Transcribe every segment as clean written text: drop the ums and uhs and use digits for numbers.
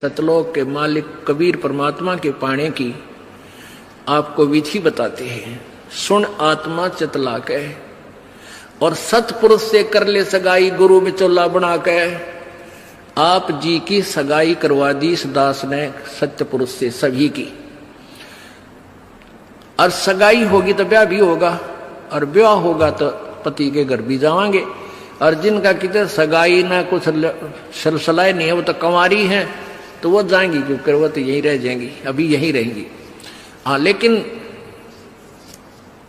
सतलोक के मालिक कबीर परमात्मा के पाने की आपको विधि बताते हैं। सुन आत्मा चितला के और सतपुरुष से कर ले सगाई, गुरु बिचौला बना के। आप जी की सगाई करवा दी इस दास ने सत्य पुरुष से सभी की। और सगाई होगी तो ब्याह भी होगा, और ब्याह होगा तो पति के घर भी जावांगे। और जिनका कितने सगाई ना कुछ सलसलाए नहीं है, वो तो कंवारी हैं, तो वो जाएंगी क्योंकि वो तो यहीं रह जाएंगी, अभी यहीं रहेंगी। हाँ, लेकिन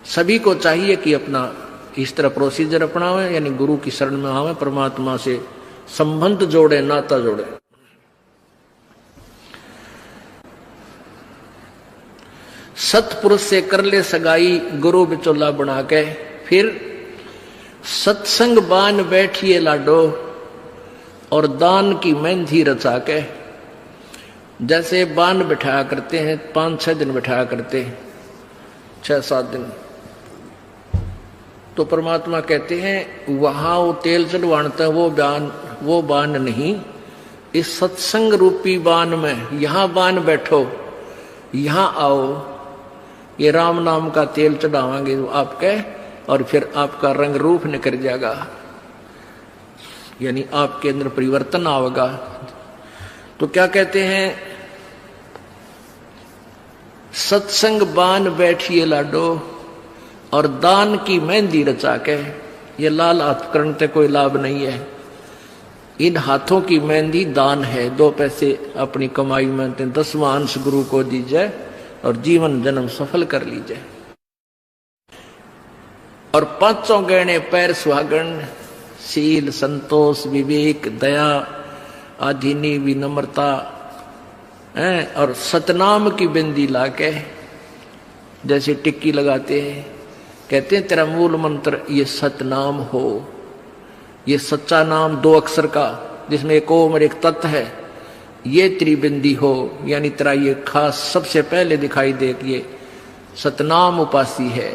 सभी को चाहिए कि अपना इस तरह प्रोसीजर अपनावे, यानी गुरु की शरण में आवे, परमात्मा से संबंध जोड़े, नाता जोड़े। सतपुरुष से कर ले सगाई, गुरु बिचौला बना के। फिर सत्संग बान बैठिए लाडो और दान की मेहंदी रचा के। जैसे बान बिठाया करते हैं, 5-6 दिन बिठाया करते हैं, 6-7 दिन, तो परमात्मा कहते हैं वहां वो तेल चढ़वाता है, वो बान नहीं, इस सत्संग रूपी बान में यहां बान बैठो, यहां आओ, ये राम नाम का तेल चढ़ावांगे आपके, और फिर आपका रंग रूप निकल जाएगा, यानी आपके अंदर परिवर्तन आएगा। तो क्या कहते हैं, सत्संग बान बैठिए लाडो और दान की मेहंदी रचा के। ये लाल हाथ करने से कोई लाभ नहीं है, इन हाथों की मेहंदी दान है। 2 पैसे अपनी कमाई में 10वां अंश गुरु को दीजिए और जीवन जन्म सफल कर लीजिए। और 5 गहने पैर सुहागन, शील, संतोष, विवेक, दया, आधीनी, विनम्रता, और सतनाम की बिंदी लाके, जैसे टिक्की लगाते हैं, कहते हैं तेरा मूल मंत्र ये सतनाम हो, ये सच्चा नाम 2 अक्षर का जिसमें एक ओम और एक तत् है, ये त्रिबिंदी हो, यानी तेरा ये खास सबसे पहले दिखाई दे कि ये सतनाम उपासी है।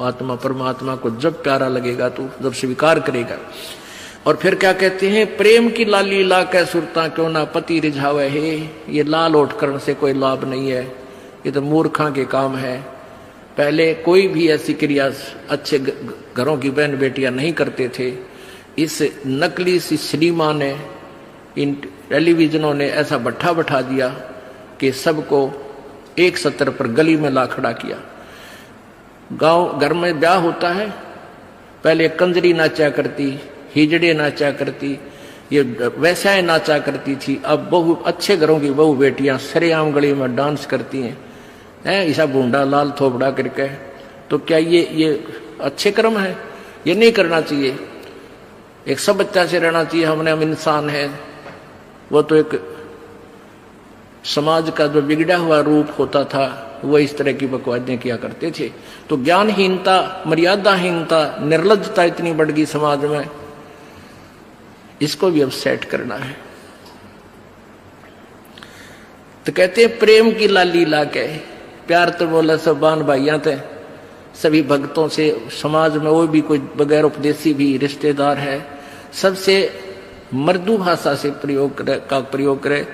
आत्मा परमात्मा को जब प्यारा लगेगा तू जब स्वीकार करेगा। और फिर क्या कहते हैं, प्रेम की लाली ला कै सुरता क्यों ना पति रिझावे है। ये लाल ओठ करने से कोई लाभ नहीं है, ये तो मूर्खा के काम है। पहले कोई भी ऐसी क्रिया अच्छे घरों की बहन बेटियां नहीं करते थे। इस नकली सी सिनेमा ने, इन टेलीविजनों ने ऐसा भट्ठा बैठा दिया कि सबको एक सत्र पर गली में ला खड़ा किया। गांव घर में ब्याह होता है, पहले कंजरी नाचा करती, हिजड़े नाचा करती, ये वैश्याएं नाचा करती थी। अब बहु अच्छे घरों की बहु बेटियां सरेआम गली में डांस करती हैं, ऐसा बूंदा लाल थोपड़ा करके। तो क्या ये अच्छे कर्म है? ये नहीं करना चाहिए। एक सब बच्चा से रहना चाहिए, हमने हम इंसान है। वो तो एक समाज का जो बिगड़ा हुआ रूप होता था, वो इस तरह की बकवादें किया करते थे। तो ज्ञानहीनता, मर्यादाहीनता, निर्लज्जता इतनी बढ़ गई समाज में, इसको भी अब सेट करना है। तो कहते हैं प्रेम की लाली ला के, प्यार तो बोला सब बान भाइयां थे, सभी भक्तों से, समाज में वो भी कोई बगैर उपदेशी भी रिश्तेदार है, सबसे मृदु भाषा से प्रयोग करे,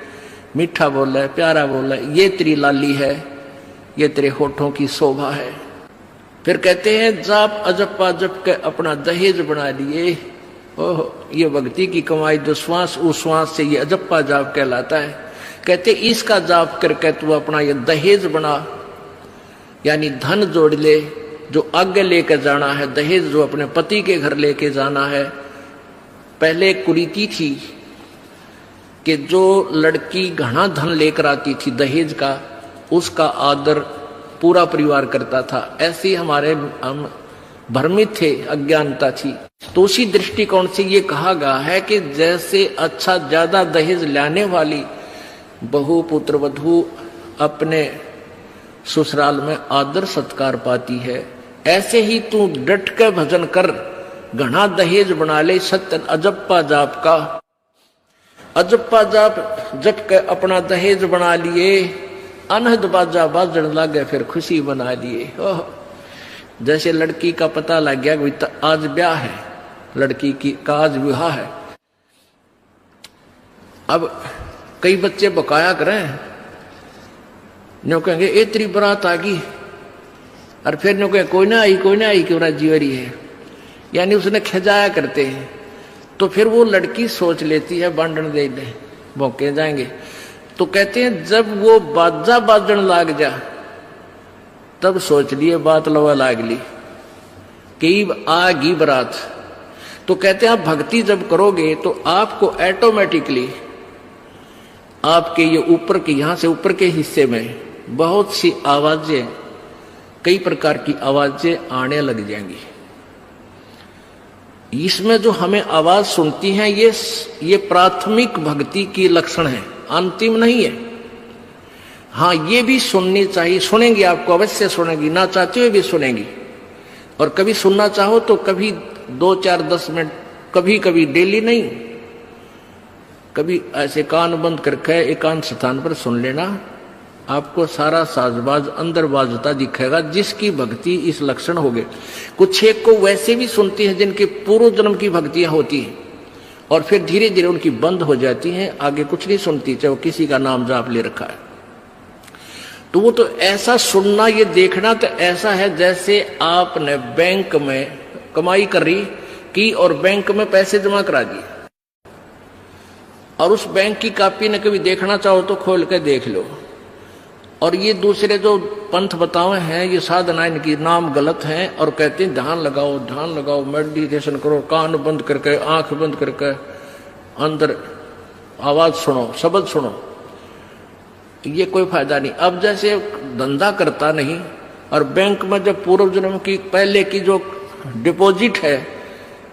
मीठा बोला है, प्यारा बोला है, ये तेरी लाली है, ये तेरे होठों की शोभा है। फिर कहते हैं जाप अजप्पा जप के अपना दहेज बना लिए। ओह, ये भक्ति की कमाई जो श्वास उश्वास से ये अजप्पा जाप कहलाता है। कहते इसका जाप करके तू अपना ये दहेज बना, यानी धन जोड़ ले, जो आगे लेकर जाना है, दहेज जो अपने पति के घर लेके जाना है। पहले कुरीति थी कि जो लड़की घना धन लेकर आती थी दहेज का, उसका आदर पूरा परिवार करता था। ऐसे हमारे हम भ्रमित थे, अज्ञानता थी। तो उसी दृष्टिकोण से ये कहा गया है कि जैसे अच्छा ज्यादा दहेज लाने वाली बहु पुत्र वधू अपने ससुराल में आदर सत्कार पाती है, ऐसे ही तू डट के भजन कर, घना दहेज बना ले। सत्य अजप्पा जाप का, अजप्पा जाप जप के अपना दहेज बना लिए, अनहद बाजा बाजन लागे फिर खुशी बना लिए। ओह, जैसे लड़की का पता लग गया कि आज ब्याह है, लड़की की का आज विवाह है। अब कई बच्चे बकाया करें, न्यों कहेंगे ए तेरी बारात आ गई, और फिर न्यों कहें कोई ना आई क्यों ना जीवरी है, यानी उसने खिजाया करते हैं। तो फिर वो लड़की सोच लेती है बांधन दे दे भौंके जाएंगे। तो कहते हैं जब वो बाजा बाजन लाग जा तब सोच लिए बात लवा लाग ली कि आ गई बारात। तो कहते हैं आप भक्ति जब करोगे तो आपको ऑटोमेटिकली आपके ये ऊपर के यहां से ऊपर के हिस्से में बहुत सी आवाजें, कई प्रकार की आवाजें आने लग जाएंगी। इसमें जो हमें आवाज सुनती हैं ये प्राथमिक भक्ति की लक्षण है, अंतिम नहीं है। हाँ, ये भी सुननी चाहिए, सुनेंगी, आपको अवश्य सुनेंगी, ना चाहते हुए भी सुनेंगी। और कभी सुनना चाहो तो कभी 2, 4, 10 मिनट, कभी कभी डेली नहीं, कभी ऐसे कान बंद करके एकांत स्थान पर सुन लेना, आपको सारा साजबाज अंदर बाजता दिखेगा, जिसकी भक्ति इस लक्षण हो गए। कुछ एक को वैसे भी सुनती है जिनके पूर्व जन्म की भक्तियां होती हैं और फिर धीरे धीरे उनकी बंद हो जाती हैं, आगे कुछ नहीं सुनती, चाहे वो किसी का नाम जाप ले रखा है। तो वो तो ऐसा सुनना, ये देखना तो ऐसा है जैसे आपने बैंक में कमाई करी की और बैंक में पैसे जमा करा दिए, और उस बैंक की कॉपी ने कभी देखना चाहो तो खोल के देख लो। और ये दूसरे जो पंथ बताए हैं, ये साधना, इनकी नाम गलत हैं और कहते हैं ध्यान लगाओ, मेडिटेशन करो, कान बंद करके, आंख बंद करके, अंदर आवाज सुनो, शब्द सुनो। ये कोई फायदा नहीं। अब जैसे धंधा करता नहीं और बैंक में जब पूर्व जन्म की पहले की जो डिपॉजिट है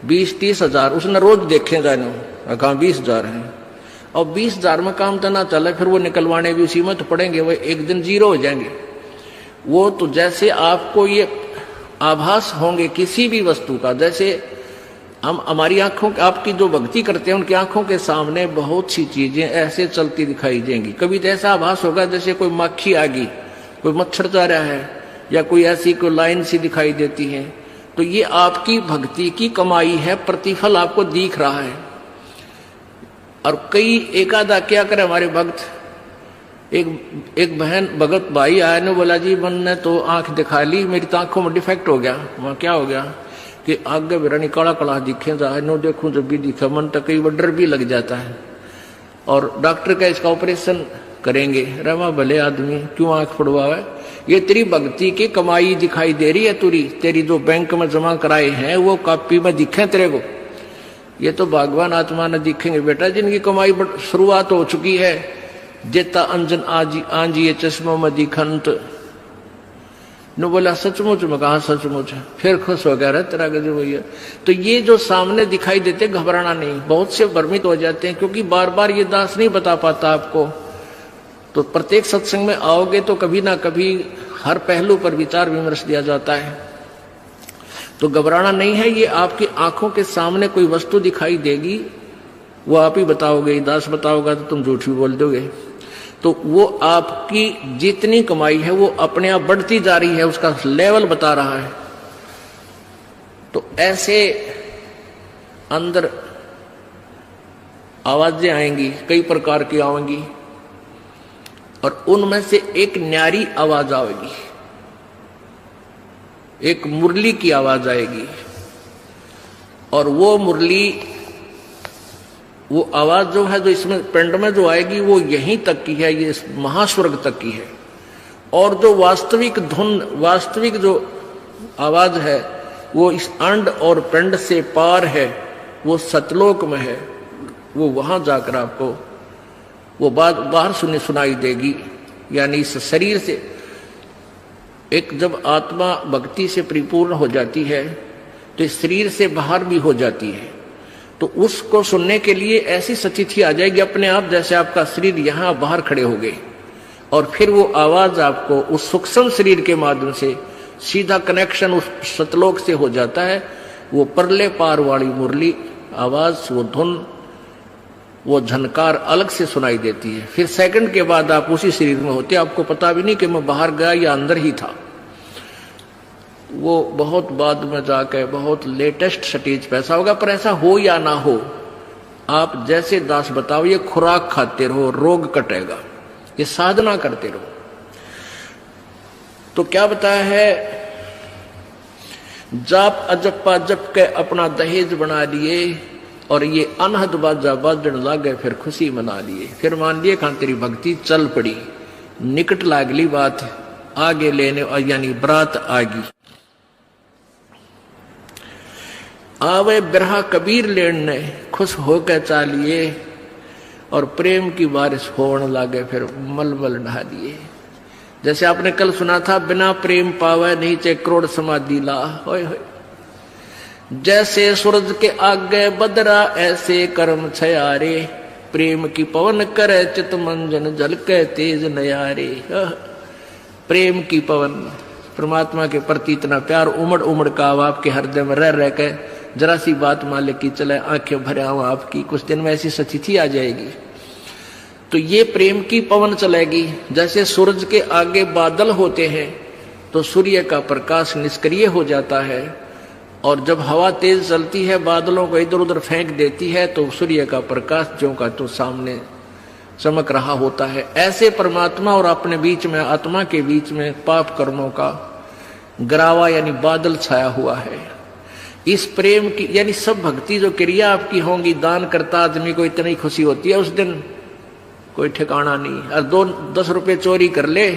20-30 हजार, उसने रोज देखे जाने कहा 20,000 है, और 20,000 में काम तो ना चले, फिर वो निकलवाने भी उसी में तो पड़ेंगे, वो एक दिन जीरो हो जाएंगे। वो तो जैसे आपको ये आभास होंगे किसी भी वस्तु का, जैसे हम हमारी आंखों, आपकी जो भक्ति करते हैं उनकी आंखों के सामने बहुत सी चीजें ऐसे चलती दिखाई देंगी। कभी तो ऐसा आभास होगा जैसे कोई मक्खी आ गई, कोई मच्छर जा रहा है, या कोई ऐसी कोई लाइन सी दिखाई देती है। तो ये आपकी भक्ति की कमाई है, प्रतिफल आपको दिख रहा है। और कई एकादा क्या करे हमारे भक्त, एक बहन भगत भाई आया ने बोला जी मैंने तो आंख दिखा ली, मेरी तो आंखों में डिफेक्ट हो गया। वहां क्या हो गया कि आगे मेरा काला काला दिखे जा, नो देखूं जब भी दिखा, मन तो कई डर भी लग जाता है। और डॉक्टर का इसका ऑपरेशन करेंगे, रमा भले आदमी क्यों आंख फुड़वावे, ये तेरी भक्ति की कमाई दिखाई दे रही है, तेरी जो बैंक में जमा कराए हैं वो कॉपी में दिखे तेरे को। ये तो भगवान आत्मा ने दिखेंगे बेटा, जिनकी कमाई शुरुआत हो चुकी है। जेता अंजन आंजी चश्मों में दिखंत नो बोला सचमुच में, कहा सचमुच, फिर खुश हो गया, तेरा गजब भैया। तो ये जो सामने दिखाई देते घबराना नहीं, बहुत से भ्रमित हो जाते हैं क्योंकि बार बार ये दास नहीं बता पाता आपको। तो प्रत्येक सत्संग में आओगे तो कभी ना कभी हर पहलू पर विचार विमर्श दिया जाता है। तो घबराना नहीं है, ये आपकी आंखों के सामने कोई वस्तु दिखाई देगी, वो आप ही बताओगे, दास बताओगा तो तुम झूठ भी बोल दोगे। तो वो आपकी जितनी कमाई है वो अपने आप बढ़ती जा रही है, उसका लेवल बता रहा है। तो ऐसे अंदर आवाजें आएंगी, कई प्रकार की आएंगी, और उनमें से एक न्यारी आवाज आएगी, एक मुरली की आवाज आएगी। और वो मुरली, वो आवाज जो है, जो इसमें पिंड में जो आएगी वो यहीं तक की है, ये महास्वर्ग तक की है। और जो वास्तविक धुन, वास्तविक जो आवाज है वो इस अंड और पिंड से पार है, वो सतलोक में है। वो वहां जाकर आपको वो बात बाहर सुनाई देगी। यानी इस शरीर से एक जब आत्मा भक्ति से परिपूर्ण हो जाती है तो इस शरीर से बाहर भी हो जाती है। तो उसको सुनने के लिए ऐसी स्थिति आ जाएगी अपने आप, जैसे आपका शरीर यहां बाहर खड़े हो गए, और फिर वो आवाज आपको उस सूक्ष्म शरीर के माध्यम से सीधा कनेक्शन उस सतलोक से हो जाता है। वो परले पार वाली मुरली आवाज, वो धुन, वो झनकार अलग से सुनाई देती है। फिर सेकंड के बाद आप उसी शरीर में होते, आपको पता भी नहीं कि मैं बाहर गया या अंदर ही था। वो बहुत बाद में जाकर बहुत लेटेस्ट स्टेज पे ऐसा होगा, पर ऐसा हो या ना हो, आप जैसे दास बताओ, ये खुराक खाते रहो, रोग कटेगा, ये साधना करते रहो। तो क्या बताया है, जाप अजप्पा जप के अपना दहेज बना लिए, और ये अनहद बाजा बाजन लागे फिर खुशी मना लिए। फिर मान लिए खान तेरी भक्ति चल पड़ी, निकट लागली बात आगे लेने, यानी बरात आगी। आवे बिरहा कबीर लेने, खुश होकर चालिए, और प्रेम की बारिश होने लागे फिर मलमल नहा दिए। जैसे आपने कल सुना था, बिना प्रेम पावे नहीं चे करोड़ समाधि ला। होय होय। जैसे सूरज के आगे बदरा ऐसे कर्म छयारे, प्रेम की पवन करे चित मंजन झलके तेज नयारे। प्रेम की पवन, परमात्मा के प्रति इतना प्यार उमड़ उमड़ का अब आपके हृदय में रह रह के जरा सी बात मालिक की चले आंखें भरे आऊं आपकी, कुछ दिन में ऐसी सचिथी आ जाएगी। तो ये प्रेम की पवन चलेगी। जैसे सूरज के आगे बादल होते हैं तो सूर्य का प्रकाश निष्क्रिय हो जाता है, और जब हवा तेज चलती है बादलों को इधर उधर फेंक देती है तो सूर्य का प्रकाश ज्यों का तो सामने चमक रहा होता है। ऐसे परमात्मा और अपने बीच में, आत्मा के बीच में पाप कर्मों का गरावा यानी बादल छाया हुआ है। इस प्रेम की यानी सब भक्ति जो क्रिया आपकी होंगी, दान करता आदमी को इतनी खुशी होती है उस दिन कोई ठिकाना नहीं। और 10 रुपए चोरी कर ले,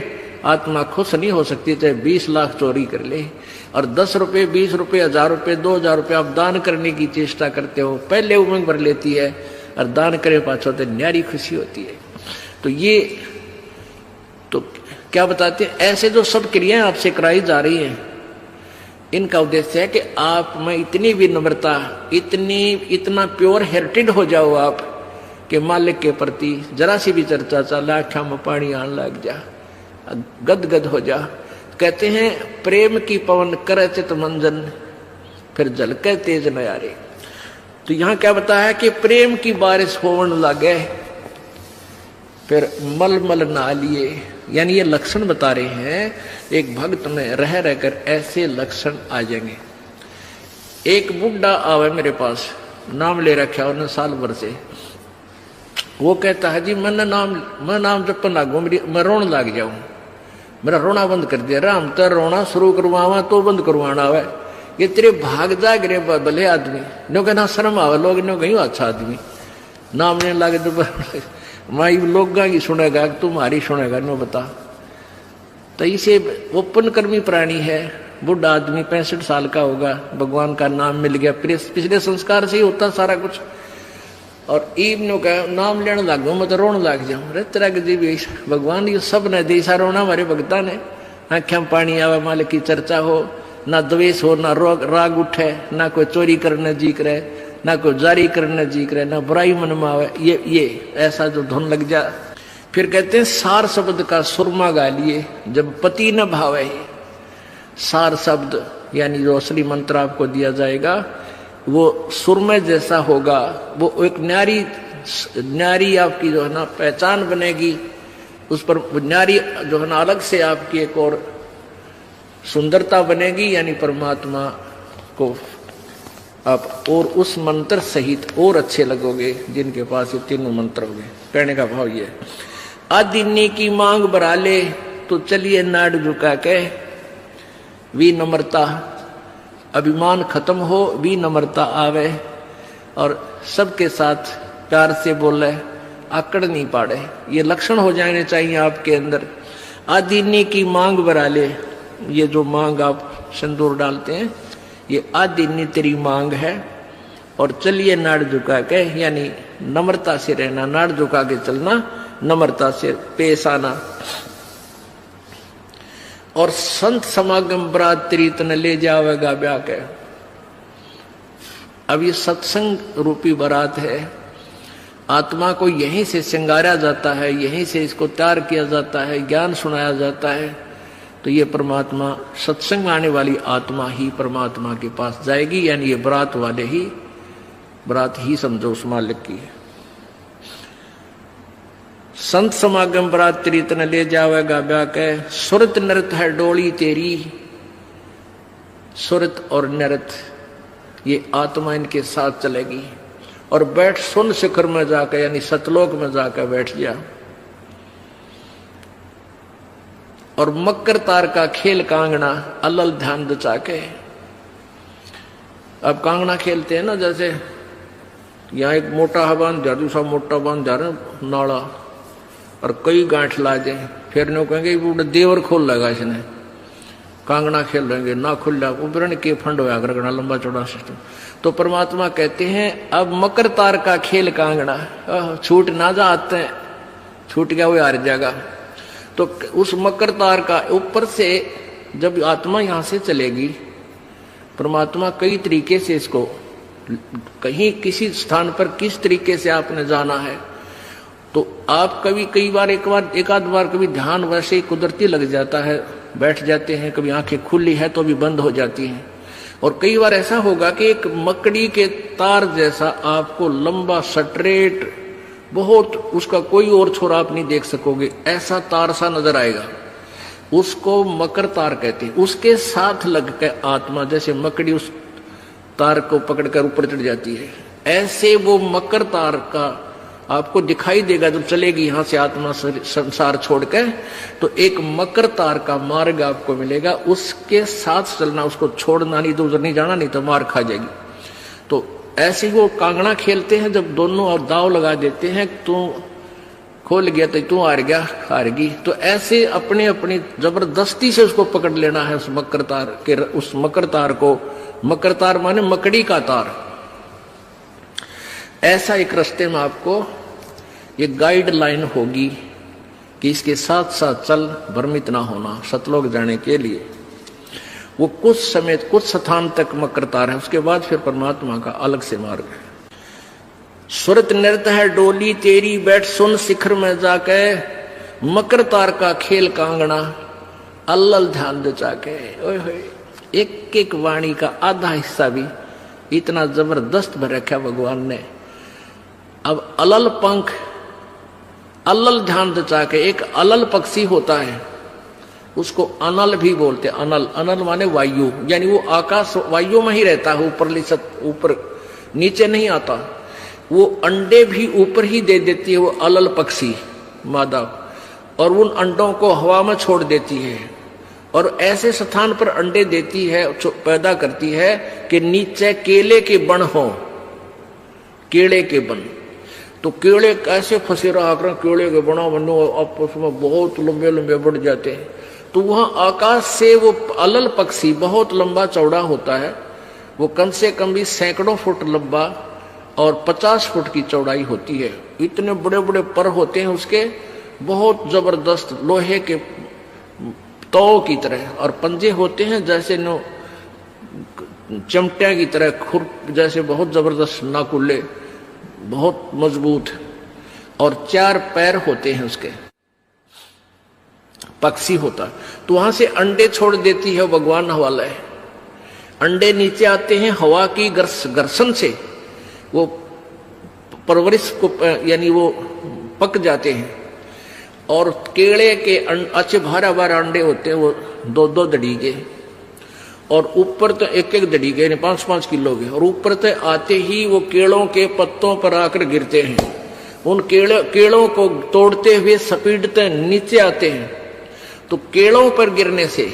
आत्मा खुश नहीं हो सकती, चाहे 20 लाख चोरी कर ले। और 10 रुपए, 20 रुपए, 1000 रुपए, 2000 रुपए आप दान करने की चेष्टा करते हो, पहले उमंग भर लेती है, और दान करे पाछो तो न्यारी खुशी होती है। तो ये तो क्या बताते हैं, ऐसे जो सब क्रियाएं आपसे कराई जा रही हैं, इनका उद्देश्य है कि आप में इतनी विनम्रता, इतना प्योर हार्टेड हो जाओ आप कि मालिक के प्रति जरा सी भी चर्चा चला आँखों में पानी आने लग जा, गदगद हो जा। कहते हैं प्रेम की पवन करे चित मंजन फिर झलके तेज नयारे। तो यहां क्या बताया कि प्रेम की बारिश होने लगे फिर मलमल नहा लिए, यानी ये लक्षण बता रहे हैं एक भक्त में रह रहकर ऐसे लक्षण आ जाएंगे। एक बुढ़ा आवे मेरे पास, नाम ले रखा उन्होंने साल भर से। वो कहता है जी मैं नाम जपन लागू, मैं रोन लग जाऊं, मेरा रोना बंद कर दिया। राम तो रोना शुरू करवावा तो बंद करवाना है, ये तेरे भाग जा गिरे भले आदमी, नो कहना शर्म आवे, लोग नो कहीं अच्छा आदमी नाम लेने लगे तो माई लोग की सुनेगा तुम्हारी सुनेगा, नो बता। तो इसे ओपन कर्मी प्राणी है, बुढ़ा आदमी 65 साल का होगा, भगवान का नाम मिल गया, पिछले संस्कार से ही होता सारा कुछ। और ईब नो कह नाम लेने लग गो, मैं तो रोने लग जाऊं। अरे तेरा जी भगवान ये सब ने देसा रोना हमारे भगता ने, आँखें पानी आवे, मालिक की चर्चा हो, ना द्वेष हो, ना राग उठे, ना कोई चोरी करने जी करे, ना कोई जारी करने जी करे, ना बुराई मन में आवे, ये ऐसा जो धुन लग जा। फिर कहते हैं सार शब्द का सुरमा गा लिए, जब पति न भावे। सार शब्द यानी जो असली मंत्र आपको दिया जाएगा वो सुरमे जैसा होगा, वो एक न्यारी आपकी जो है ना पहचान बनेगी, उस पर न्यारी जो है ना अलग से आपकी एक और सुंदरता बनेगी, यानी परमात्मा को आप और उस मंत्र सहित और अच्छे लगोगे जिनके पास ये तीनों मंत्र होंगे। कहने का भाव ये, आदिन्नी की मांग बरा ले तो चलिए नाड़ झुका के, विनम्रता, अभिमान खत्म हो, विनम्रता आवे, और सबके साथ प्यार से बोले, आकड़ नहीं पाड़े, ये लक्षण हो जाने चाहिए आपके अंदर। आदिन्नी की मांग बरा ले, ये जो मांग आप सिंदूर डालते हैं ये आदिन्नी तेरी मांग है, और चलिए नाड़ झुका के, यानी नम्रता से रहना, नाड़ झुका के चलना, नम्रता से पेश आना। और संत समागम बरात तरीतन ले जावेगा ब्याह के। अब ये सत्संग रूपी बारात है, आत्मा को यहीं से श्रृंगारा जाता है, यहीं से इसको तैयार किया जाता है, ज्ञान सुनाया जाता है। तो ये परमात्मा, सत्संग आने वाली आत्मा ही परमात्मा के पास जाएगी, यानी ये बरात वाले ही, बरात ही समझो उस मालिक की है। संत समागम बरात तरीतन ले जावेगा ब्याह के, सुरत नृत है डोली तेरी। सुरत और नृत ये आत्मा इनके साथ चलेगी, और बैठ सुन शिखर में जाकर यानी सतलोक में जाकर बैठ गया। और मकर तार का खेल कांगना अलल ध्यान दचा के। अब कांगना खेलते हैं ना, जैसे यहाँ एक मोटा बांध जा, दूसरा मोटा बांध जा रहा नाला, और कई गांठ ला जाए, फिर नो कहेंगे वो देवर खोल लगा इसने, कांगना खेल रहेंगे ना खुल जा, उबरण के फंड होया करना लंबा चौड़ा सिस्टम। तो परमात्मा कहते हैं अब मकर तार का खेल कांगना, छूट ना जा आते हैं, छूट गया वो हार जाएगा। तो उस मकर तार का ऊपर से जब आत्मा यहां से चलेगी, परमात्मा कई तरीके से इसको कहीं किसी स्थान पर किस तरीके से आपने जाना है, तो आप कभी एक आध बार कभी ध्यान वैसे ही कुदरती लग जाता है, बैठ जाते हैं, कभी आंखें खुली है तो भी बंद हो जाती हैं। और कई बार ऐसा होगा कि एक मकड़ी के तार जैसा आपको लंबा स्ट्रेट बहुत, उसका कोई और छोर आप नहीं देख सकोगे, ऐसा तार सा नजर आएगा, उसको मकर तार कहते हैं। उसके साथ लग के आत्मा जैसे मकड़ी उस तार को पकड़कर ऊपर चढ़ जाती है, ऐसे वो मकर तार का आपको दिखाई देगा जब चलेगी यहां से आत्मा संसार छोड़ के, तो एक मकर तार का मार्ग आपको मिलेगा, उसके साथ चलना, उसको छोड़ना नहीं तो उधर नहीं जाना, नहीं तो मार खा जाएगी। तो ऐसे ही वो कांगड़ा खेलते हैं, जब दोनों और दाव लगा देते हैं, तू खोल गया तो तू हार गया, हारगी, तो ऐसे अपने अपनी जबरदस्ती से उसको पकड़ लेना है उस मकर तार के, उस मकर तार को। मकर तार माने मकड़ी का तार। ऐसा एक रास्ते में आपको ये गाइडलाइन होगी कि इसके साथ साथ चल, भ्रमित ना होना सतलोक जाने के लिए। वो कुछ समय कुछ स्थान तक मकर तार है, उसके बाद फिर परमात्मा का अलग से मार्ग है। सुरत नृत्य है डोली तेरी, बैठ सुन शिखर में जाके, मकर तार का खेल कांगना अल्लल ध्यान दे जाके। ओए होए, एक एक वाणी का आधा हिस्सा भी इतना जबरदस्त भर रखा भगवान ने। अब अलल पंख, अल्लल ध्यान दचा के, एक अलल पक्षी होता है, उसको अनल भी बोलते हैं। अनल, अनल माने वायु, यानी वो आकाश वायु में ही रहता है, ऊपर नीचे नहीं आता। वो अंडे भी ऊपर ही दे देती है वो अलल पक्षी मादा, और उन अंडों को हवा में छोड़ देती है, और ऐसे स्थान पर अंडे देती है, पैदा करती है कि नीचे केले के बन हो, केले के बन। तो केले कैसे फंसे रहा कर, केले के बना बनो आपस में बहुत लंबे लंबे बढ़ जाते हैं। तो वहां आकाश से वो अलल पक्षी बहुत लंबा चौड़ा होता है, वो कम से कम भी सैकड़ों फुट लंबा और 50 फुट की चौड़ाई होती है। इतने बड़े बड़े पर होते हैं उसके, बहुत जबरदस्त लोहे के तौ की तरह, और पंजे होते हैं जैसे नो चमटिया की तरह, खुर जैसे बहुत जबरदस्त नाकुल्ले, बहुत मजबूत, और 4 पैर होते हैं उसके, पक्षी होता। तो वहां से अंडे छोड़ देती है भगवान हवाला है। अंडे नीचे आते हैं हवा की घर्षण से, वो परवरिश को यानी वो पक जाते हैं, और केले के अच्छे भारा भारा अंडे होते हैं, वो 2-2 दड़ी के, और ऊपर तो 1-1 दड़ी के, 5-5 किलो के, और ऊपर तो आते ही वो केलों के पत्तों पर आकर गिरते हैं। उन केलों को तोड़ते हुए सपीटते नीचे आते हैं। तो केलों पर गिरने से,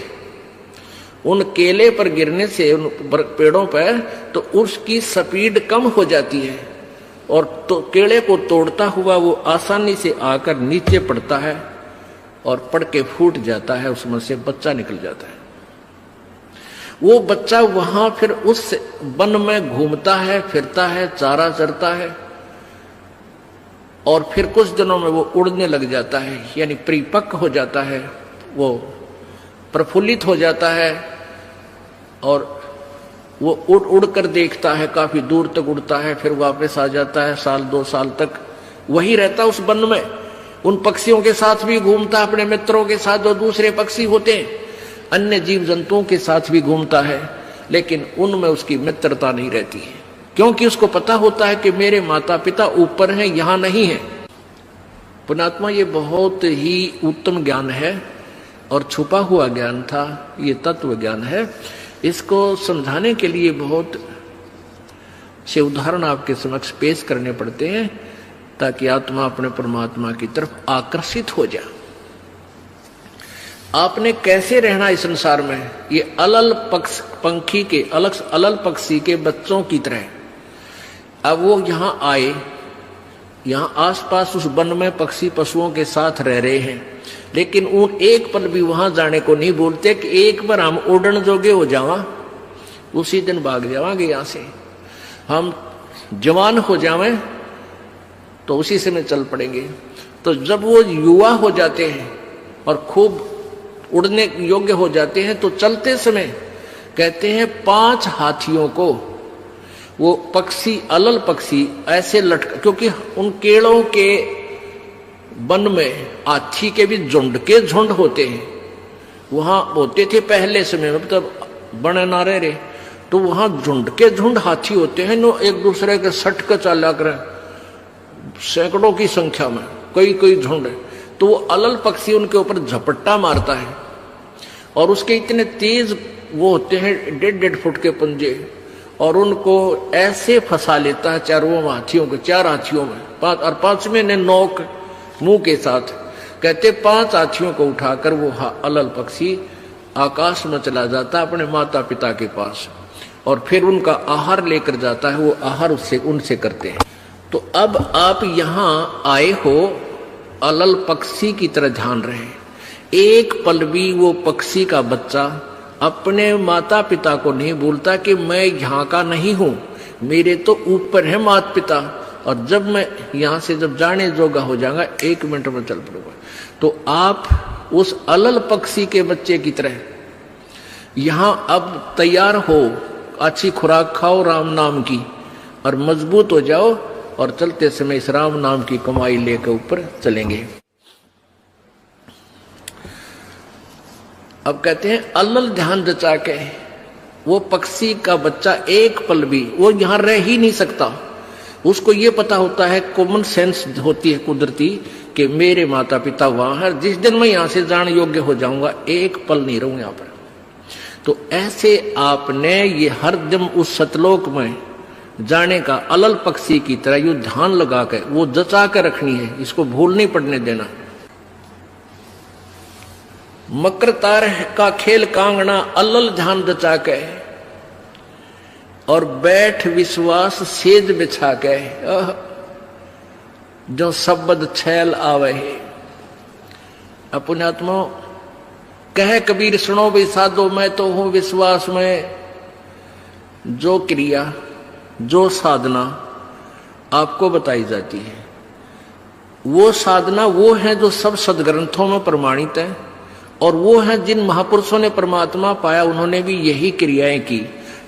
उन केले पर गिरने से, उन पेड़ों पर, तो उसकी स्पीड कम हो जाती है, और तो केले को तोड़ता हुआ वो आसानी से आकर नीचे पड़ता है, और पड़ के फूट जाता है, उसमें से बच्चा निकल जाता है। वो बच्चा वहां फिर उस वन में घूमता है, फिरता है, चारा चरता है, और फिर कुछ दिनों में वो उड़ने लग जाता है, यानी परिपक्व हो जाता है, वो प्रफुल्लित हो जाता है, और वो उड़ कर देखता है, काफी दूर तक उड़ता है, फिर वापस आ जाता है, 1-2 साल तक वही रहता उस वन में। उन पक्षियों के साथ भी घूमता, अपने मित्रों के साथ जो दूसरे पक्षी होते हैं, अन्य जीव जंतुओं के साथ भी घूमता है, लेकिन उनमें उसकी मित्रता नहीं रहती है, क्योंकि उसको पता होता है कि मेरे माता पिता ऊपर हैं, यहां नहीं है। पुण्यात्मा, ये बहुत ही उत्तम ज्ञान है और छुपा हुआ ज्ञान था, ये तत्व ज्ञान है। इसको समझाने के लिए बहुत से उदाहरण आपके समक्ष पेश करने पड़ते हैं ताकि आत्मा अपने परमात्मा की तरफ आकर्षित हो जाए। आपने कैसे रहना इस संसार में, ये अलल पक्षी के बच्चों की तरह। अब वो यहां आए, यहां आसपास उस वन में पक्षी पशुओं के साथ रह रहे हैं, लेकिन उन एक पल भी वहां जाने को नहीं बोलते कि एक बार हम उड़न जोगे हो जावा, उसी दिन भाग जावांगे यहां से। हम जवान हो जावें तो उसी समय चल पड़ेंगे। तो जब वो युवा हो जाते हैं और खूब उड़ने योग्य हो जाते हैं तो चलते समय कहते हैं 5 हाथियों को वो पक्षी, अलल पक्षी ऐसे लटका, क्योंकि उन केड़ों के वन में हाथी के भी झुंड के झुंड होते हैं, वहां होते थे पहले समय में, तब बने ना रहे, तो वहां झुंड के झुंड हाथी होते हैं, नो एक दूसरे के सट कर चला कर सैकड़ों की संख्या में, कई झुंड। तो वो अलल पक्षी उनके ऊपर झपट्टा मारता है और उसके इतने तेज वो होते हैं 1.5 फुट के पंजे, और उनको ऐसे फंसा लेता है 4 हाथियों में, 5 और 5वें ने नोक मुंह के साथ। कहते 5 हाथियों को उठाकर वो अलल पक्षी आकाश में चला जाता है अपने माता पिता के पास, और फिर उनका आहार लेकर जाता है, वो आहार उससे उनसे करते हैं। तो अब आप यहां आए हो अलल पक्षी की तरह ध्यान रहे। एक पल भी वो पक्षी का बच्चा अपने माता पिता को नहीं बोलता कि मैं यहाँ का नहीं हूं, मेरे तो ऊपर है माता पिता, और जब मैं यहां से जब जाने जोगा हो जाऊंगा 1 मिनट में चल पड़ूंगा। तो आप उस अलल पक्षी के बच्चे की तरह यहां अब तैयार हो, अच्छी खुराक खाओ राम नाम की, और मजबूत हो जाओ, और चलते समय इस राम नाम की कमाई लेकर ऊपर चलेंगे। अब कहते हैं अलल ध्यान जचा के वो पक्षी का बच्चा एक पल भी वो यहां रह ही नहीं सकता। उसको ये पता होता है, कॉमन सेंस होती है कुदरती, कि मेरे माता पिता वहां है, जिस दिन मैं यहां से जाने योग्य हो जाऊंगा एक पल नहीं रहूं यहां पर। तो ऐसे आपने ये हर दम उस सतलोक में जाने का अलल पक्षी की तरह यू ध्यान लगा कर वो जचा कर रखनी है, इसको भूल नहीं पड़ने देना। मकर तार का खेल कांगना अलल ध्यान जचा के, और बैठ विश्वास सेज बिछा के, जो शब्द छैल आवे है। पुण्यात्मा कह कबीर सुनो भी साधो, मैं तो हूं विश्वास में। जो क्रिया जो साधना आपको बताई जाती है, वो साधना वो है जो सब सदग्रंथों में प्रमाणित है, और वो है जिन महापुरुषों ने परमात्मा पाया उन्होंने भी यही क्रियाएं की।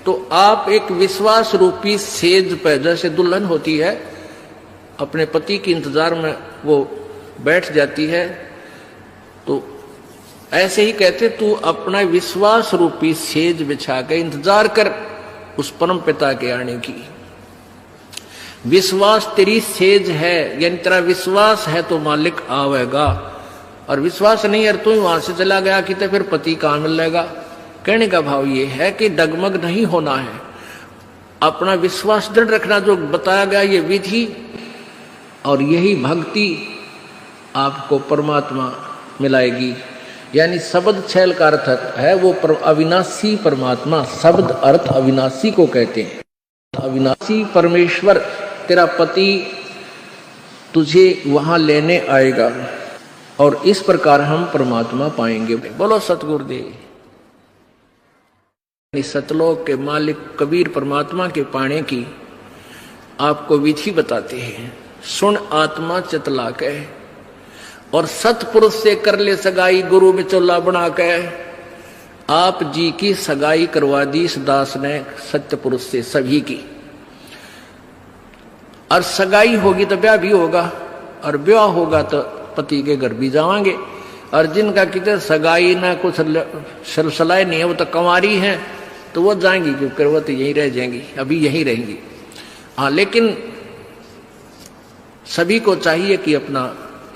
तो आप एक विश्वास रूपी सेज पे, जैसे दुल्हन होती है अपने पति के इंतजार में वो बैठ जाती है, तो ऐसे ही कहते तू अपना विश्वास रूपी सेज बिछा के इंतजार कर उस परम पिता के आने की। विश्वास तेरी सेज है, यानी तेरा विश्वास है तो मालिक आवेगा, और विश्वास नहीं है तू वहां से चला गया कि तो फिर पति कहां मिलेगा। कहने का भाव ये है कि डगमग नहीं होना है, अपना विश्वास दृढ़ रखना। जो बताया गया ये विधि और यही भक्ति आपको परमात्मा मिलाएगी। यानी शब्द छैल का अर्थ है वो अविनाशी परमात्मा, शब्द अर्थ अविनाशी को कहते हैं। अविनाशी परमेश्वर तेरा पति तुझे वहां लेने आएगा, और इस प्रकार हम परमात्मा पाएंगे। बोलो सतगुरुदेव। सतलोक के मालिक कबीर परमात्मा के पाने की आपको विधि बताते हैं। सुन आत्मा चतला के, और सतपुरुष से कर ले सगाई, गुरु बिचौला बना के। आप जी की सगाई करवा दी इस दास ने सत्य पुरुष से सभी की, और सगाई होगी तो ब्याह भी होगा, और ब्याह होगा तो पति के घर भी जावांगे। और जिनका कितने सगाई ना कुछ सलसलाए नहीं है, वो तो कंवारी हैं, तो वो जाएंगी, क्योंकि वो तो यहीं रह जाएंगी, अभी यहीं रहेंगी। हाँ, लेकिन सभी को चाहिए कि अपना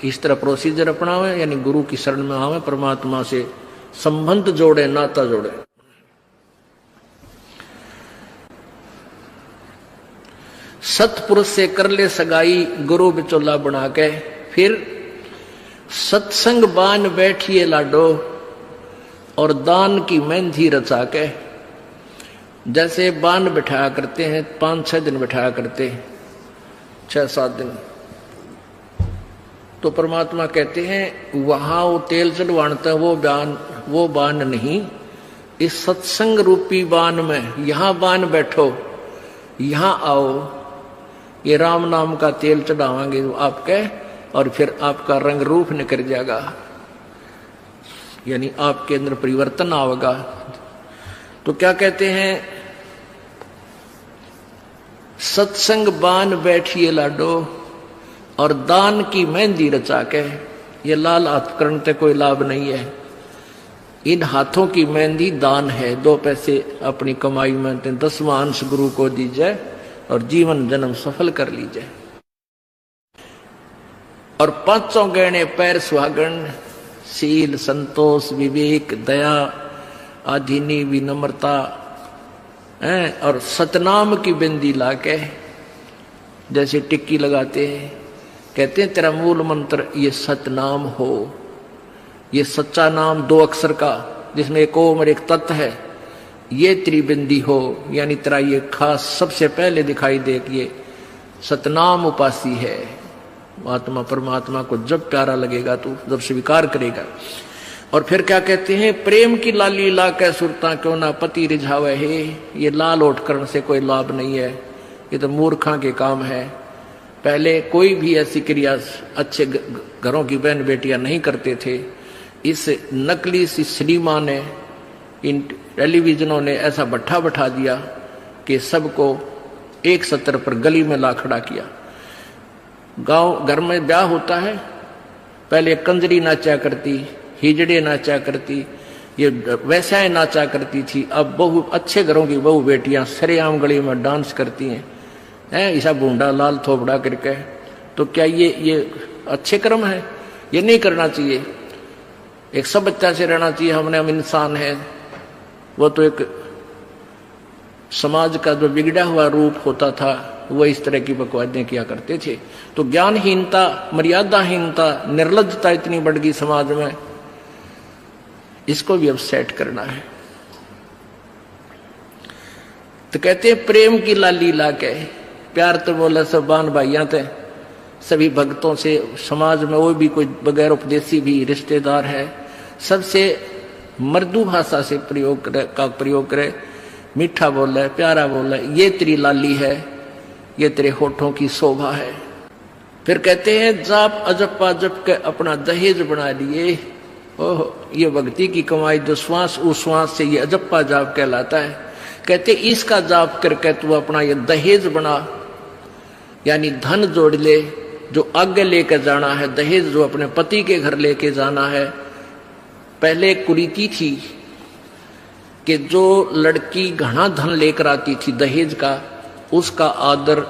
इस तरह प्रोसीजर अपनावे, यानी गुरु की शरण में आवे, परमात्मा से संबंध जोड़े, नाता जोड़े। सतपुरुष से कर ले सगाई गुरु बिचौला बना के, फिर सत्संग बान बैठिए लाडो और दान की मेहंदी रचा के। जैसे बान बिठाया करते हैं, 5-6 दिन बिठाया करते, 6-7 दिन, तो परमात्मा कहते हैं वहां वो तेल चढ़वाता है, वो बान नहीं, इस सत्संग रूपी बान में यहां बान बैठो, यहां आओ, ये राम नाम का तेल चढ़ावांगे आपके, और फिर आपका रंग रूप निकल जाएगा, यानी आपके अंदर परिवर्तन आएगा। तो क्या कहते हैं, सत्संग बान बैठिए लाडो और दान की मेहंदी रचा के। ये लाल हाथ करने से कोई लाभ नहीं है, इन हाथों की मेहंदी दान है। 2 पैसे अपनी कमाई में 10वां अंश गुरु को दीजिए और जीवन जन्म सफल कर लीजिए। और 5 गहने पैर सुहागन, शील, संतोष, विवेक, दया, आधीनी, विनम्रता, और सतनाम की बिंदी लाके, जैसे टिक्की लगाते हैं, कहते हैं तेरा मूल मंत्र ये सतनाम हो, ये सच्चा नाम 2 अक्षर का जिसमें एक ओम और एक तत् है, ये त्रिबिंदी हो, यानी तेरा ये खास सबसे पहले दिखाई दे कि ये सतनाम उपासी है। आत्मा परमात्मा को जब प्यारा लगेगा तो जब स्वीकार करेगा। और फिर क्या कहते हैं, प्रेम की लाली ला कै सुरता क्यों ना पति रिझावे है। ये लाल ओठ करने से कोई लाभ नहीं है, ये तो मूर्खा के काम है। पहले कोई भी ऐसी क्रिया अच्छे घरों की बहन बेटियां नहीं करते थे। इस नकली सी सिनेमा ने, इन टेलीविजनों ने ऐसा भट्ठा बैठा दिया कि सबको एक सत्र पर गली में ला खड़ा किया। गांव घर में ब्याह होता है, पहले कंजरी नाचा करती, हिजड़े नाचा करती, ये वैसाएं नाचा करती थी। अब बहु अच्छे घरों की बहु बेटियां सरेआम गली में डांस करती हैं, ऐसा बूंदा लाल थोपड़ा करके। तो क्या ये अच्छे कर्म है? ये नहीं करना चाहिए। एक सब बच्चा से रहना चाहिए, हम इंसान है। वो तो एक समाज का जो बिगड़ा हुआ रूप होता था, वो इस तरह की बकवादें किया करते थे। तो ज्ञानहीनता, मर्यादाहीनता, निर्लज्जता इतनी बढ़ गई समाज में, इसको भी अब सेट करना है। तो कहते हैं प्रेम की लाली ला के, प्यार तो बोला सब बान भाइयां थे, सभी भक्तों से, समाज में वो भी कोई बगैर उपदेशी भी रिश्तेदार है, सबसे मृदु भाषा से प्रयोग करे, मीठा बोले, प्यारा बोले, ये तेरी लाली है, ये तेरे होठों की शोभा है। फिर कहते हैं जाप अजप्पा जप के अपना दहेज बना लिए। ओह, ये भक्ति की कमाई जो श्वास उश्वास से ये अजप्पा जाप कहलाता है। कहते इसका जाप करके तू अपना ये दहेज बना, यानी धन जोड़ ले, जो आगे लेकर जाना है, दहेज जो अपने पति के घर लेके जाना है। पहले कुरीति थी कि जो लड़की घना धन लेकर आती थी दहेज का, उसका आदर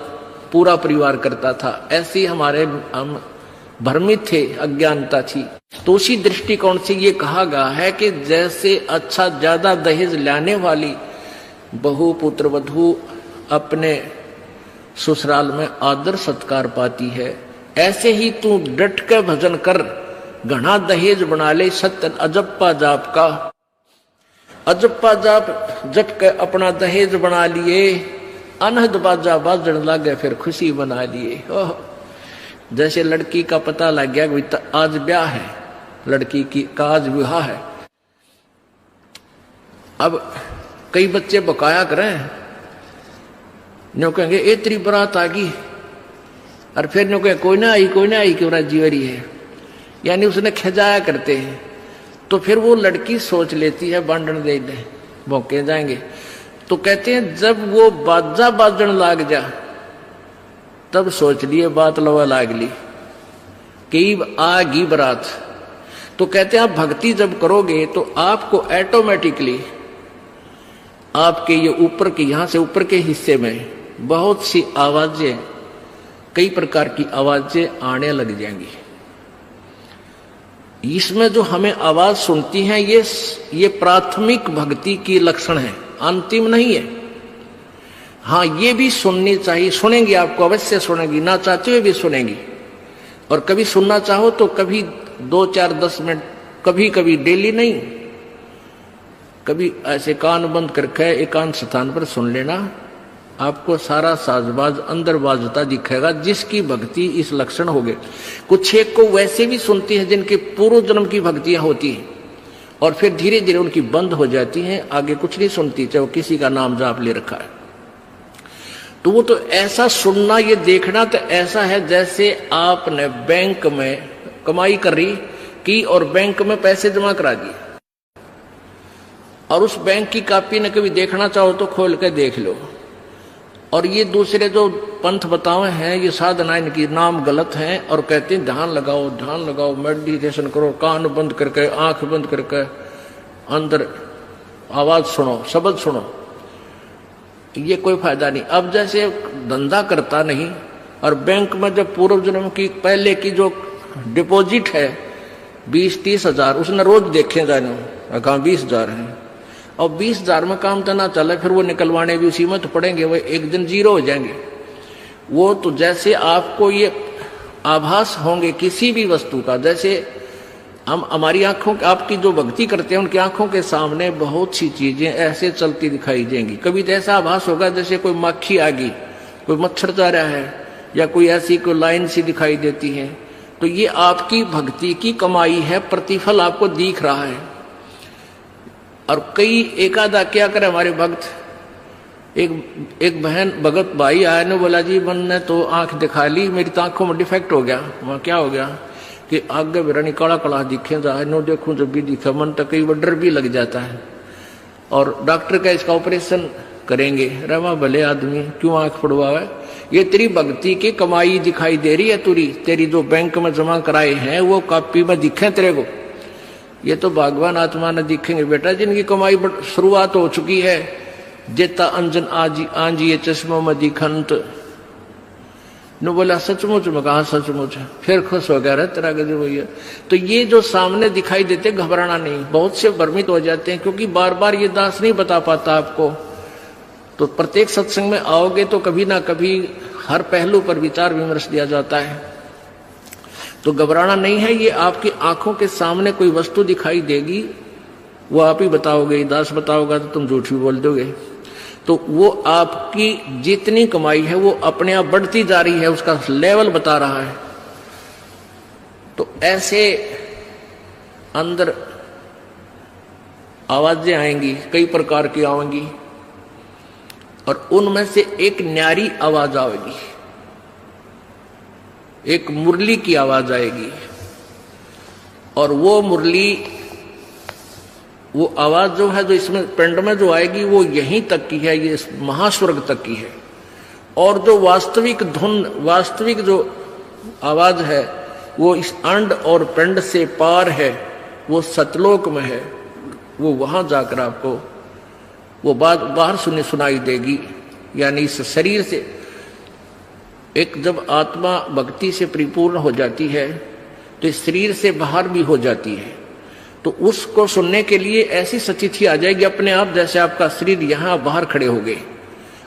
पूरा परिवार करता था। ऐसे हमारे हम भ्रमित थे, अज्ञानता थी। तो उसी दृष्टिकोण से ये कहा गया है कि जैसे अच्छा ज्यादा दहेज लाने वाली बहु पुत्र वधू अपने ससुराल में आदर सत्कार पाती है, ऐसे ही तू डट के भजन कर, घना दहेज बना ले। सत्य अजप्पा जाप का, अजप्पा जाप जप के अपना दहेज बना लिए, अनहद बाजा बाजन लागे फिर खुशी बना लिए। ओह, जैसे लड़की का पता लग गया कि आज ब्याह है, लड़की की का आज विवाह है। अब कई बच्चे बकाया करें, न्यों कहेंगे ए तेरी बरात आ गई, और फिर न्यों कहें कोई ना आई क्यों ना जीवरी है, यानी उसने खिजाया करते हैं। तो फिर वो लड़की सोच लेती है बांधन दे दे, मौके जाएंगे। तो कहते हैं जब वो बाजा बाजन लाग जा, तब सोच लिए बात लवा लाग ली कि आगी बरात। तो कहते हैं आप भक्ति जब करोगे तो आपको ऑटोमेटिकली आपके ये ऊपर के, यहां से ऊपर के हिस्से में बहुत सी आवाजें, कई प्रकार की आवाजें आने लग जाएंगी। इसमें जो हमें आवाज सुनती हैं ये प्राथमिक भक्ति की लक्षण है, अंतिम नहीं है। हाँ, ये भी सुननी चाहिए, सुनेंगी, आपको अवश्य सुनेंगी, ना चाहते हुए भी सुनेंगी। और कभी सुनना चाहो तो कभी 2, 4, 10 मिनट, कभी कभी डेली नहीं, कभी ऐसे कान बंद करके एकांत स्थान पर सुन लेना। आपको सारा साजबाज अंदर बाजता दिखेगा, जिसकी भक्ति इस लक्षण हो गए। कुछ एक को वैसे भी सुनती है जिनके पूर्व जन्म की भक्तियां होती हैं, और फिर धीरे धीरे उनकी बंद हो जाती हैं, आगे कुछ नहीं सुनती, चाहे वो किसी का नाम जाप ले रखा है। तो वो तो ऐसा सुनना, ये देखना तो ऐसा है जैसे आपने बैंक में कमाई कर रही की और बैंक में पैसे जमा करा दिए, और उस बैंक की कॉपी ने कभी देखना चाहो तो खोल के देख लो। और ये दूसरे जो पंथ बतावे हैं, ये साधना, इनकी नाम गलत हैं, और कहते हैं ध्यान लगाओ, ध्यान लगाओ, मेडिटेशन करो, कान बंद करके, आंख बंद करके, अंदर आवाज सुनो, शब्द सुनो। ये कोई फायदा नहीं। अब जैसे धंधा करता नहीं, और बैंक में जब पूर्व जन्म की पहले की जो डिपॉजिट है 20-30 हजार, उसने रोज देखे जाने, कहा 20,000 है, और 20,000 में काम तो ना चले, फिर वो निकलवाने भी उसी में तो पड़ेंगे, वो एक दिन जीरो हो जाएंगे। वो तो जैसे आपको ये आभास होंगे किसी भी वस्तु का, जैसे हम हमारी आंखों, आपकी जो भक्ति करते हैं उनकी आंखों के सामने बहुत सी चीजें ऐसे चलती दिखाई देंगी। कभी तो ऐसा आभास होगा जैसे कोई मक्खी आ गई, कोई मच्छर जा रहा है, या कोई ऐसी कोई लाइन सी दिखाई देती है। तो ये आपकी भक्ति की कमाई है, प्रतिफल आपको दिख रहा है। और कई एकादा क्या करे हमारे भक्त, एक बहन भगत भाई आया ने बोला जी मैंने तो आंख दिखा ली, मेरी तो आंखों में डिफेक्ट हो गया। वहां क्या हो गया कि आगे बिरानी काला काला दिखे जाए, नो देखूं जब भी दिखा, मन तो कई बार डर भी लग जाता है। और डॉक्टर का इसका ऑपरेशन करेंगे, रमा भले आदमी क्यों आंख पड़वावे, ये तेरी भक्ति की कमाई दिखाई दे रही है, तेरी जो बैंक में जमा कराए हैं वो कॉपी में दिखे तेरे को। ये तो भगवान आत्मा ने दिखेंगे बेटा, जिनकी कमाई शुरुआत हो चुकी है। जेता अंजन आंजिए चश्मों में दिखंत, न बोला सचमुच में, कहा सचमुच, फिर खुश हो गया तेरा गजब भैया। तो ये जो सामने दिखाई देते, घबराना नहीं। बहुत से भ्रमित हो जाते हैं, क्योंकि बार बार ये दास नहीं बता पाता आपको। तो प्रत्येक सत्संग में आओगे तो कभी ना कभी हर पहलू पर विचार विमर्श दिया जाता है। तो घबराना नहीं है। ये आपकी आंखों के सामने कोई वस्तु दिखाई देगी, वो आप ही बताओगे, दास बताओगा तो तुम झूठ भी बोल दोगे। तो वो आपकी जितनी कमाई है वो अपने आप बढ़ती जा रही है, उसका लेवल बता रहा है। तो ऐसे अंदर आवाजें आएंगी, कई प्रकार की आएंगी, और उनमें से एक न्यारी आवाज आएगी, एक मुरली की आवाज आएगी। और वो मुरली, वो आवाज जो है, जो इसमें पिंड में जो आएगी, वो यहीं तक की है, ये महास्वर्ग तक की है। और जो वास्तविक धुन, वास्तविक जो आवाज है, वो इस अंड और पिंड से पार है, वो सतलोक में है। वो वहां जाकर आपको वो बात बाहर सुनाई देगी। यानी इस शरीर से एक जब आत्मा भक्ति से परिपूर्ण हो जाती है तो इस शरीर से बाहर भी हो जाती है। तो उसको सुनने के लिए ऐसी सचिथी आ जाएगी अपने आप, जैसे आपका शरीर यहां बाहर खड़े हो गए,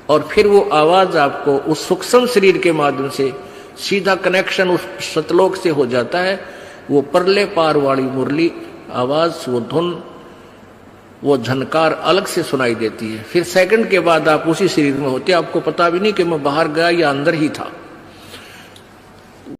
और फिर वो आवाज आपको उस सूक्ष्म शरीर के माध्यम से सीधा कनेक्शन उस सतलोक से हो जाता है। वो परले पार वाली मुरली आवाज, वो धुन, वो झनकार अलग से सुनाई देती है। फिर सेकंड के बाद आप उसी शरीर में होते, आपको पता भी नहीं कि मैं बाहर गया या अंदर ही था।